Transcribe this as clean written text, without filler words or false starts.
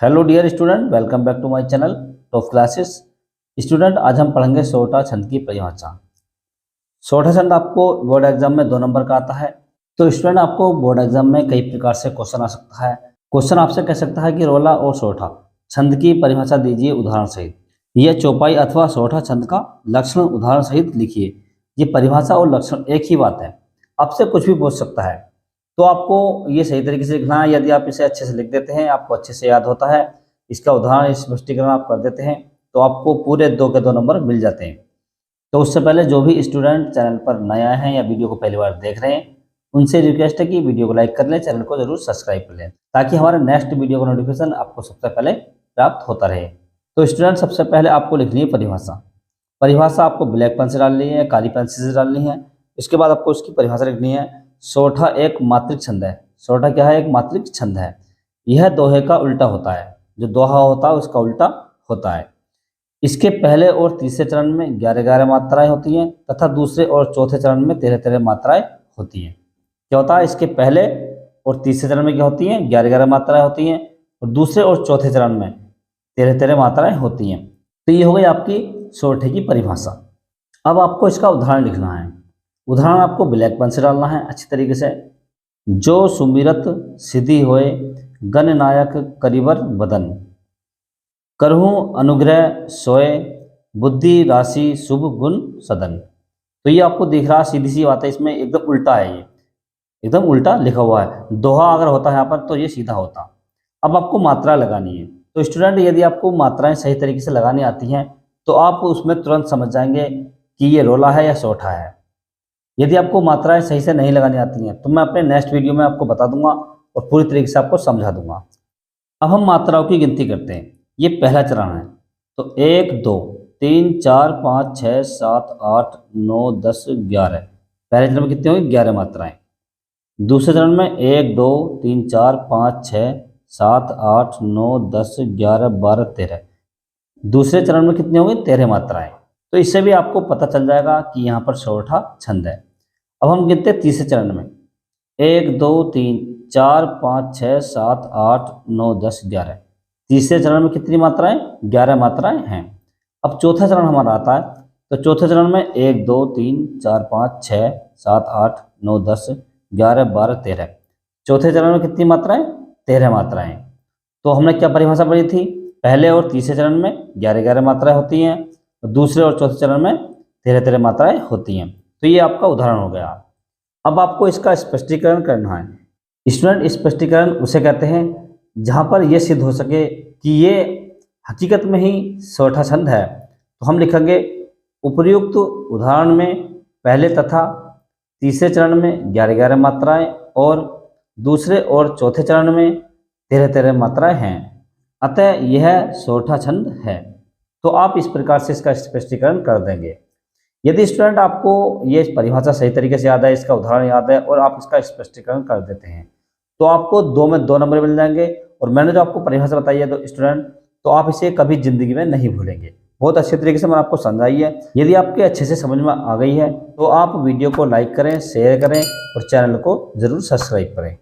Hello dear student, welcome back to my channel top classes. Student, आज हम पढ़ेंगे सोरठा छंद की परिभाषा। सोरठा छंद आपको बोर्ड एग्जाम में 2 नंबर का आता है। तो स्टूडेंट, आपको बोर्ड एग्जाम में कई प्रकार से क्वेश्चन आ सकता है। क्वेश्चन आपसे कह सकता है कि रोला और सोरठा छंद की परिभाषा दीजिए उदाहरण सहित। यह चौपाई अथवा सोरठा छंद का लक्षण उदाहरण सहित लिखिए। ये परिभाषा और लक्षण एक ही बात है, आपसे कुछ भी पूछ सकता है। तो आपको ये सही तरीके से लिखना है। यदि आप इसे अच्छे से लिख देते हैं, आपको अच्छे से याद होता है, इसका उदाहरण स्पष्टीकरण आप कर देते हैं, तो आपको पूरे 2 के 2 नंबर मिल जाते हैं। तो उससे पहले जो भी स्टूडेंट चैनल पर नया है या वीडियो को पहली बार देख रहे हैं, उनसे रिक्वेस्ट है कि वीडियो को लाइक कर लें, चैनल को जरूर सब्सक्राइब कर लें, ताकि हमारे नेक्स्ट वीडियो का नोटिफिकेशन आपको सबसे पहले प्राप्त होता रहे। तो स्टूडेंट, सबसे पहले आपको लिखनी है परिभाषा। परिभाषा आपको ब्लैक पेन से डालनी है, काली पेंसिल से डालनी है। इसके बाद आपको उसकी परिभाषा लिखनी है। सोरठा एक मात्रिक छंद है। सोरठा क्या है? एक मात्रिक छंद है। यह दोहे का उल्टा होता है। जो दोहा होता है उसका उल्टा होता है। इसके पहले और तीसरे चरण में 11-11 मात्राएं होती हैं तथा दूसरे और चौथे चरण में 13-13 मात्राएं होती हैं। क्या होता है? इसके पहले और तीसरे चरण में क्या होती हैं? 11-11 मात्राएं होती हैं और दूसरे और चौथे चरण में 13-13 मात्राएं होती हैं। तो ये हो गई आपकी सोरठे की परिभाषा। अब आपको इसका उदाहरण लिखना है। उदाहरण आपको ब्लैक पेन से डालना है अच्छी तरीके से। जो सुमिरत सिद्धि होए गण नायक करिबर बदन, करहूँ अनुग्रह सोए बुद्धि राशि शुभ गुण सदन। तो ये आपको दिख रहा, सीधी सी बात है, इसमें एकदम उल्टा है। ये एकदम उल्टा लिखा हुआ है। दोहा अगर होता है यहाँ पर तो ये सीधा होता। अब आपको मात्रा लगानी है। तो स्टूडेंट, यदि आपको मात्राएं सही तरीके से लगानी आती हैं तो आप उसमें तुरंत समझ जाएंगे कि ये रोला है या सोरठा है। यदि आपको मात्राएं सही से नहीं लगानी आती हैं तो मैं अपने नेक्स्ट वीडियो में आपको बता दूंगा और पूरी तरीके से आपको समझा दूंगा। अब हम मात्राओं की गिनती करते हैं। ये पहला चरण है। तो 1 2 3 4 5 6 7 8 9 10 11। पहले चरण में कितनी होंगी? 11 मात्राएं। दूसरे चरण में 1 2 3 4 5 6 7 8 9 10 11 12 13। दूसरे चरण में कितनी होंगी? 13 मात्राएं। तो इससे भी आपको पता चल जाएगा कि यहाँ पर सोरठा छंद है। अब हम गिनते हैं तीसरे चरण में। 1 2 3 4 5 6 7 8 9 10 11। तीसरे चरण में कितनी मात्राएं? 11 मात्राएं हैं। अब चौथा चरण हमारा आता है। तो चौथे चरण में 1 2 3 4 5 6 7 8 9 10 11 12 13। चौथे चरण में कितनी मात्राएं? 13 मात्राएं। तो हमने क्या परिभाषा पढ़ी थी? पहले और तीसरे चरण में 11-11 मात्राएं होती हैं, दूसरे और चौथे चरण में 13-13 मात्राएं होती हैं। तो ये आपका उदाहरण हो गया। अब आपको इसका स्पष्टीकरण करना है। स्टूडेंट, स्पष्टीकरण उसे कहते हैं जहां पर यह सिद्ध हो सके कि ये हकीकत में ही सोरठा छंद है। तो हम लिखेंगे उपर्युक्त उदाहरण में पहले तथा तीसरे चरण में 11-11 मात्राएं और दूसरे और चौथे चरण में 13-13 मात्राएं हैं, अतः यह सोरठा छंद है। तो आप इस प्रकार से इसका स्पष्टीकरण कर देंगे। यदि स्टूडेंट आपको ये परिभाषा सही तरीके से याद है, इसका उदाहरण याद है और आप इसका स्पष्टीकरण कर देते हैं, तो आपको 2 में 2 नंबर मिल जाएंगे। और मैंने जो आपको परिभाषा बताई है तो स्टूडेंट, तो आप इसे कभी जिंदगी में नहीं भूलेंगे। बहुत अच्छे तरीके से मैंने आपको समझाई है। यदि आपके अच्छे से समझ में आ गई है तो आप वीडियो को लाइक करें, शेयर करें और चैनल को जरूर सब्सक्राइब करें।